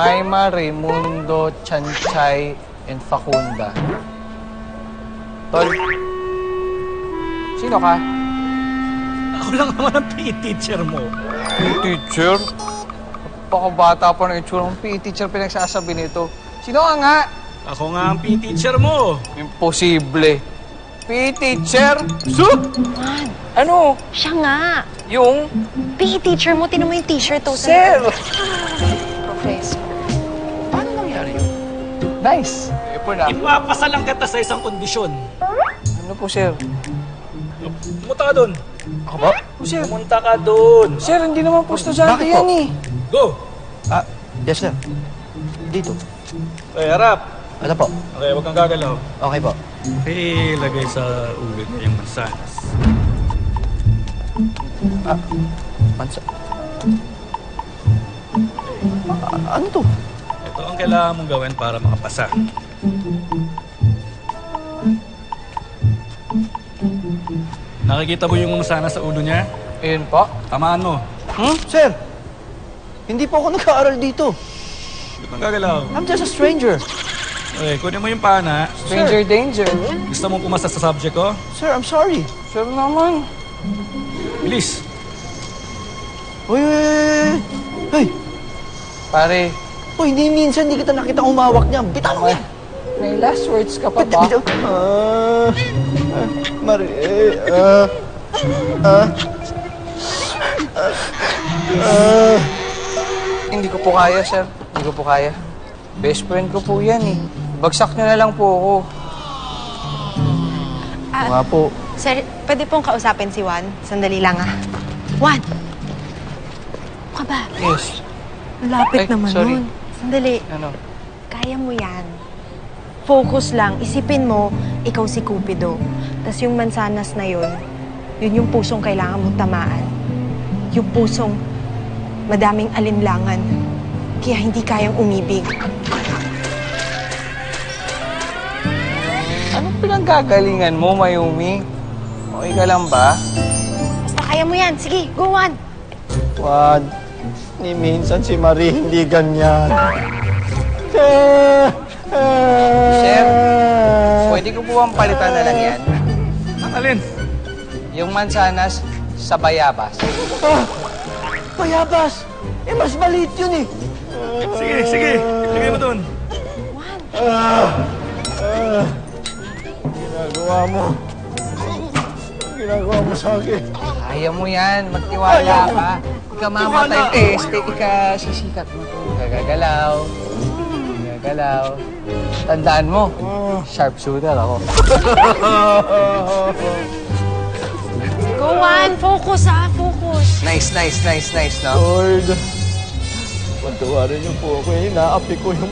Aima, Raimundo, Chanchay, and Facunda. Tol, sino ka? Ako lang naman ang PE teacher mo. PE teacher? Baka bata pa ng itsura ng PE teacher pinagsasabi nito. Sino ka nga? Ako nga ang PE teacher mo. Imposible. PE teacher? So? Man, Ano? siya nga. Yung? PE teacher mo, tinan mo yung t-shirt to. Sir! Professor. Paano nangyari yun? Nice. Ipon na. Ipapasalang kita sa isang kondisyon. Ano po, sir? Pumunta ka doon. Ako ba? Sir, Pumunta ka doon. sir, hindi naman po estudyante Bakit yan po? eh. Go! Yes, sir. Dito. Okay, harap. Ano po? Okay, huwag kang gagalaw. Okay po. Okay, lagay sa ulo niya yung mansanas. Mansa... ano to? Ito ang kailangan mong gawin para makapasa. Nakikita mo yung mansanas sa ulo niya? Ayun po. Tamaan mo. Sir! Hindi po ako nag-aaral dito. Huwag kang gagalaw. I'm just a stranger. Okay, kunin mo yung pana. Stranger danger. Gusto mong pumasa sa subject ko? Sir, I'm sorry. Sir naman. Bilis! Uy! Hey! Pare, Uy, hindi minsan hindi kita nakita umawak niya. Bitawan mo yan! may last words ka pa ba? Mari... Hindi ko po kaya, sir. Hindi ko po kaya. Best friend ko po yan eh. Bagsak niyo na lang po ako. Nga po. Sir, pwede pong kausapin si Juan? Sandali lang Juan! Ka ba? Yes. Lapit Ay, naman sorry. nun. Sandali. Ano? Kaya mo yan. Focus lang. Isipin mo, ikaw si Cupido. Tapos yung mansanas na yun yung pusong kailangan mong tamaan. Yung pusong madaming alinlangan. Kaya hindi kayang umibig. Anong pinanggagalingan mo, Mayumi? Okay ka lang ba? Basta kaya mo yan. Sige, go Juan! Juan, ni minsan si Marie hindi ganyan. Sir, pwede ko po ang palitan na lang yan? Ang alin? Yung mansanas sa bayabas. Bayabas! Mas maliit yun eh. Sige, sige. Lagay mo doon. Ginagawa mo. Ginagawa mo sa akin. Kaya mo yan. Magtiwala ka. Ika mamatay teste. Ika sisikat mo. Gagagalaw. Gagagalaw. Tandaan mo, sharpshooter ako. Go Juan! Focus Focus! Nice, nice, nice, nice, no? Lord, patawarin niyo po ako. Inaapi ko yung